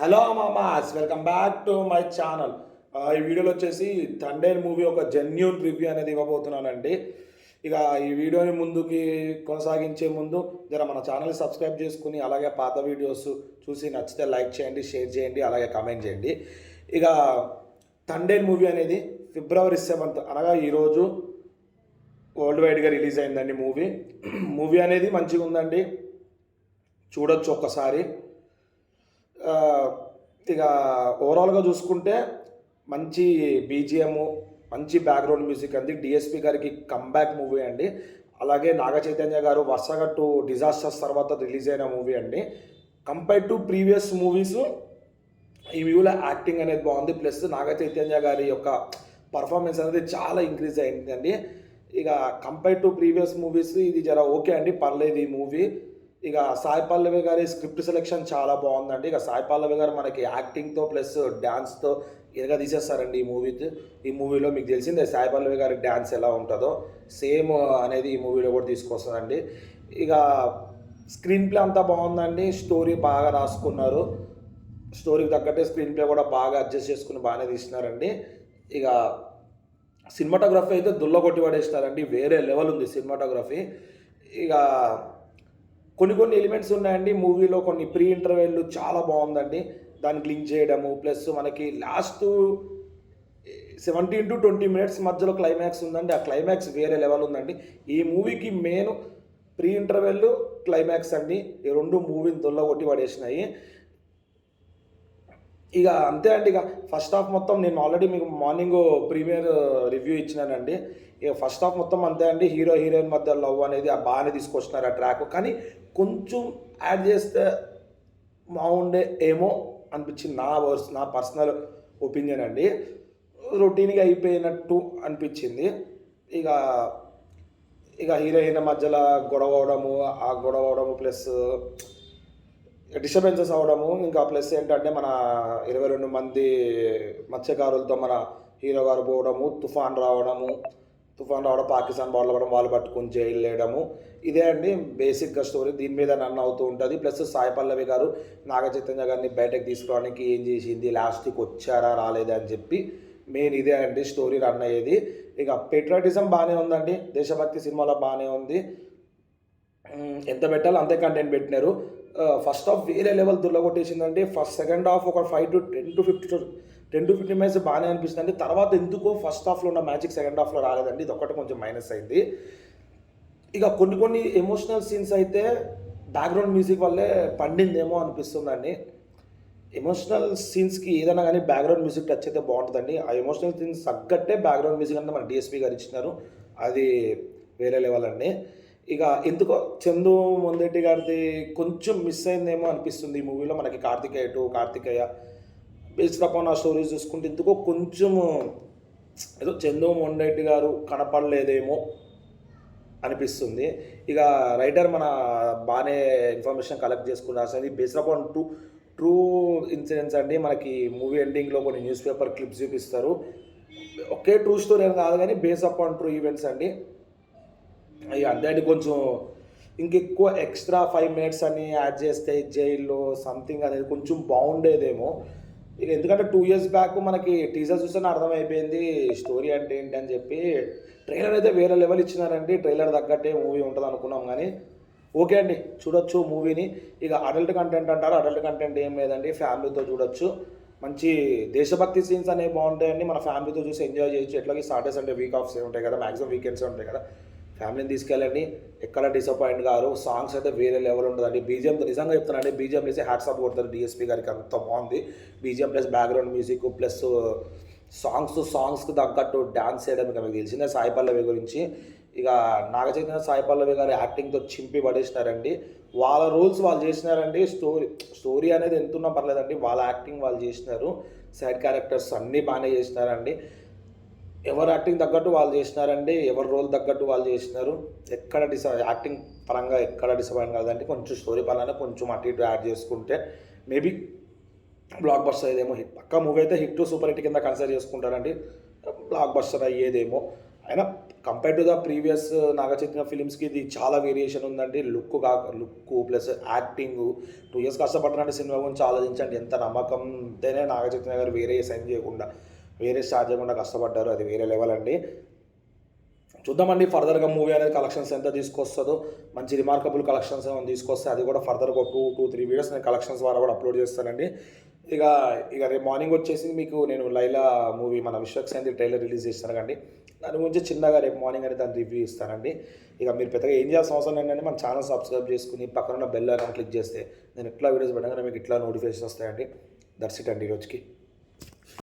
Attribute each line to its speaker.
Speaker 1: Hello మామాస్, welcome back to my channel. ఈ వీడియోలో వచ్చేసి థండేల్ మూవీ ఒక జెన్యూన్ రివ్యూ అనేది ఇవ్వబోతున్నానండి. ఇక ఈ వీడియోని ముందుకి కొనసాగించే ముందు మన ఛానల్ని సబ్స్క్రైబ్ చేసుకుని అలాగే పాత వీడియోస్ చూసి నచ్చితే లైక్ చేయండి, షేర్ చేయండి, అలాగే కామెంట్ చేయండి. ఇక థండేల్ మూవీ అనేది February 7th అనగా ఈరోజు వరల్డ్ వైడ్గా రిలీజ్ అయిందండి. మూవీ అనేది మంచిగా ఉందండి, చూడొచ్చు ఒక్కసారి. ఇక ఓవరాల్గా చూసుకుంటే మంచి బీజిఎం, మంచి బ్యాక్గ్రౌండ్ మ్యూజిక్ అంది. డిఎస్పి గారికి కంబ్యాక్ మూవీ అండి. అలాగే నాగ చైతన్య గారు వరుసగా 2 డిజాస్టర్స్ తర్వాత రిలీజ్ అయిన మూవీ అండి. కంపేర్ టు ప్రీవియస్ మూవీస్ ఈ మూవీలో యాక్టింగ్ అనేది బాగుంది. ప్లస్ నాగ చైతన్య గారి యొక్క పర్ఫార్మెన్స్ అనేది చాలా ఇంక్రీజ్ అయిందండి. ఇక కంపేర్ టు ప్రీవియస్ మూవీస్ ఇది జర ఓకే అండి, పర్లేదు ఈ మూవీ. ఇక సాయి పల్లవి గారి స్క్రిప్ట్ సెలెక్షన్ చాలా బాగుందండి. ఇక సాయి పల్లవి గారు మనకి యాక్టింగ్తో ప్లస్ డ్యాన్స్తో ఎరగా తీసేస్తారండి ఈ మూవీలో. మీకు తెలిసిందే సాయి పల్లవి గారి డ్యాన్స్ ఎలా ఉంటుందో సేమ్ అనేది ఈ మూవీలో కూడా తీసుకొస్తుందండి. ఇక స్క్రీన్ ప్లే అంతా బాగుందండి, స్టోరీ బాగా రాసుకున్నారు, స్టోరీకి తగ్గట్టే స్క్రీన్ ప్లే కూడా బాగా అడ్జస్ట్ చేసుకుని బాగానే తీసినారండి. ఇక సినిమాటోగ్రఫీ అయితే కొట్టి పడేసినారండి, వేరే లెవెల్ ఉంది సినిమాటోగ్రఫీ. ఇక కొన్ని ఎలిమెంట్స్ ఉన్నాయండి మూవీలో, కొన్ని ప్రీ ఇంటర్వెల్ చాలా బాగుందండి, దానికి లింక్ చేయడము. ప్లస్ మనకి లాస్ట్ 17 to 20 minutes మధ్యలో క్లైమాక్స్ ఉందండి. ఆ క్లైమాక్స్ వేరే లెవెల్ ఉందండి. ఈ మూవీకి మెయిన్ ప్రీ ఇంటర్వెల్, క్లైమాక్స్ అండి, ఈ రెండు మూవీని కొట్టి పడేసినాయి. ఇక అంతే అండి. ఇక ఫస్ట్ హాఫ్ మొత్తం నేను ఆల్రెడీ మీకు మార్నింగ్ ప్రీమియర్ రివ్యూ ఇచ్చినానండి. ఇక ఫస్ట్ హాఫ్ మొత్తం అంతే అండి. హీరో హీరోయిన్ మధ్య లవ్ అనేది బాగానే తీసుకొచ్చినారు ఆ ట్రాక్, కానీ కొంచెం యాడ్ చేస్తే బాగుండే ఏమో అనిపించింది నా పర్సనల్ ఒపీనియన్ అండి. రొటీన్గా అయిపోయినట్టు అనిపించింది. ఇక ఇక హీరోయిన్ మధ్యలో గొడవ అవడము ప్లస్ డిస్టర్బెన్సెస్ అవ్వడము, ఇంకా ప్లస్ ఏంటంటే మన 22 మంది మత్స్యకారులతో మన హీరో గారు పోవడము, తుఫాన్ రావడం, పాకిస్తాన్ బార్డర్ అవ్వడం, వాళ్ళు పట్టుకుని జైలు వేయడము, ఇదే అండి బేసిక్గా స్టోరీ. దీని మీద రన్ అవుతూ ఉంటుంది. ప్లస్ సాయి పల్లవి గారు నాగ చైతన్య గారిని బయటకు తీసుకురావడానికి ఏం చేసింది, లాస్ట్కి వచ్చారా రాలేదా అని చెప్పి మెయిన్ ఇదే అండి స్టోరీ రన్ అయ్యేది. ఇక పెట్రోటిజం బాగానే ఉందండి, దేశభక్తి సినిమాలో బాగానే ఉంది. ఎంత పెట్టాలో అంతే కంటెంట్ పెట్టినారు. ఫస్ట్ హాఫ్ వేరే లెవెల్ కొట్టేసిందండి. సెకండ్ హాఫ్ ఒక 10 to 15 minutes బాగానే అనిపిస్తుందండి. తర్వాత ఎందుకో ఫస్ట్ హాఫ్లో ఉన్న మ్యాజిక్ సెకండ్ హాఫ్లో రాలేదండి, ఇది ఒక్కటి కొంచెం మైనస్ అయింది. ఇక కొన్ని ఎమోషనల్ సీన్స్ అయితే బ్యాక్గ్రౌండ్ మ్యూజిక్ వల్లే పండిందేమో అనిపిస్తుందండి. ఎమోషనల్ సీన్స్కి ఏదైనా కానీ బ్యాక్గ్రౌండ్ మ్యూజిక్ టచ్ అయితే బాగుంటుందండి. ఆ ఎమోషనల్ సీన్స్ తగ్గట్టే బ్యాక్గ్రౌండ్ మ్యూజిక్ అంటే మన డిఎస్పి గారు ఇచ్చినారు, అది వేరే లెవెల్ అండి. ఇక ఎందుకో చందు మొందెట్టి గారిది కొంచెం మిస్ అయిందేమో అనిపిస్తుంది ఈ మూవీలో. మనకి కార్తికేయ బేస్డ్ అపాన్ ఆ స్టోరీస్ చూసుకుంటే ఎందుకో కొంచెము ఏదో చందు మొండెట్టి గారు కనపడలేదేమో అనిపిస్తుంది. ఇక రైటర్ మన బాగానే ఇన్ఫర్మేషన్ కలెక్ట్ చేసుకుని రాసింది బేస్డ్ అపాన్ ట్రూ ఇన్సిడెంట్స్ అండి. మనకి మూవీ ఎండింగ్లో కొన్ని న్యూస్ పేపర్ క్లిప్స్ చూపిస్తారు. ఒకే ట్రూ స్టోరీ అని కాదు కానీ బేస్డ్ అపాన్ ట్రూ ఈవెంట్స్ అండి. ఇక అంతే అండి. కొంచెం ఇంకెక్కువ ఎక్స్ట్రా 5 minutes అని యాడ్ చేస్తే జైల్లో సంథింగ్ అనేది కొంచెం బాగుండేదేమో. ఇక ఎందుకంటే 2 years బ్యాక్ మనకి టీజర్ చూస్తేనే అర్థమైపోయింది స్టోరీ అంటే ఏంటి అని చెప్పి. ట్రైలర్ అయితే వేరే లెవెల్ ఇచ్చినారండి, ట్రైలర్ తగ్గట్టే మూవీ ఉంటుంది అనుకున్నాం, కానీ ఓకే అండి, చూడొచ్చు మూవీని. ఇక అడల్ట్ కంటెంట్ అంటారు, అడల్ట్ కంటెంట్ ఏం లేదండి, ఫ్యామిలీతో చూడొచ్చు. మంచి దేశభక్తి సీన్స్ అనేవి బాగుంటాయండి, మన ఫ్యామిలీతో చూసి ఎంజాయ్ చేయొచ్చు. ఎట్లాగే సాటర్డే సండే వీక్ ఆఫ్స్ ఉంటాయి కదా, మ్యాక్సిమం వీకెండ్స్ ఉంటాయి కదా, ఫ్యామిలీని తీసుకెళ్ళండి, ఎక్కడ డిసప్పాయింట్ కారు. సాంగ్స్ అయితే వేరే లెవెల్ ఉంటుందండి. బీజిఎంతో నిజంగా చెప్తానండి, బీజిఎం వేసి హ్యాట్సాప్ కొడతారు డిఎస్పీ గారికి, అంత బాగుంది BGM. Plus background music plus సాంగ్స్కి తగ్గట్టు డాన్స్ చేయడం. ఇక మీకు తెలిసిందే సాయి పల్లవి గురించి. ఇక నాగ చైతన్య సాయి పల్లవి గారు యాక్టింగ్తో చింపి పడేసినారండి. వాళ్ళ రోల్స్ వాళ్ళు చేసినారండి. స్టోరీ అనేది ఎంతున్నా పర్లేదండి, వాళ్ళ యాక్టింగ్ వాళ్ళు చేసినారు. సైడ్ క్యారెక్టర్స్ అన్నీ బాగానే చేసినారండి. ఎవరు యాక్టింగ్ తగ్గట్టు వాళ్ళు చేసినారండి, ఎవరి రోల్ తగ్గట్టు వాళ్ళు చేసినారు. ఎక్కడ యాక్టింగ్ పరంగా ఎక్కడ డిసప్పాయింట్ కాదండి. కొంచెం స్టోరీ పరంగా కొంచెం అటు ఇటు యాడ్ చేసుకుంటే మేబీ బ్లాక్ బస్టర్ అయ్యేదేమో. పక్కా మూవీ అయితే హిట్ సూపర్ హిట్ కింద కన్సిడర్ చేసుకుంటారండి, బ్లాక్ బస్టర్ అయ్యేదేమో. అయినా compare to the previous Naga Chaitanya ఫిలిమ్స్కి ఇది చాలా వేరియేషన్ ఉందండి. లుక్ ప్లస్ యాక్టింగ్ 2 ఇయర్స్ కష్టపడ్డారంటే సినిమా గురించి ఆలోచించండి. ఎంత నమ్మకం ఉంటేనే నాగ చైతన్య గారు వేరే సైన్ చేయకుండా వేరే స్టార్ట్ చేయకుండా కష్టపడ్డారు. అది వేరే లెవెల్ అండి. చూద్దామండి ఫర్దర్గా మూవీ అనేది కలెక్షన్స్ ఎంత తీసుకొస్తుందో. మంచి రిమార్కబుల్ కలెక్షన్స్ ఏమైనా తీసుకొస్తే అది కూడా ఫర్దర్గా 2-3 వీడియోస్ నేను కలెక్షన్స్ ద్వారా కూడా అప్లోడ్ చేస్తానండి. ఇక ఇక రేపు మార్నింగ్ వచ్చేసి మీకు నేను లైలా మూవీ మన విశ్వక్సేన్ది ట్రైలర్ రిలీజ్ చేస్తాను కండి. దాని గురించి చిన్నగా రేపు మార్నింగ్ అనేది దాన్ని రివ్యూ ఇస్తానండి. ఇక మీరు పెద్దగా ఏం చేయాల్సిన అవసరం ఏంటంటే మన ఛానల్ సబ్స్క్రైబ్ చేసుకుని పక్కన బెల్ ఐకాన్ క్లిక్ చేస్తే నేను ఎట్లా వీడియోస్ పెట్టగానే మీకు ఇట్లా నోటిఫికేషన్ వస్తాయండి. దట్స్ ఇట్ అండి ఈరోజుకి.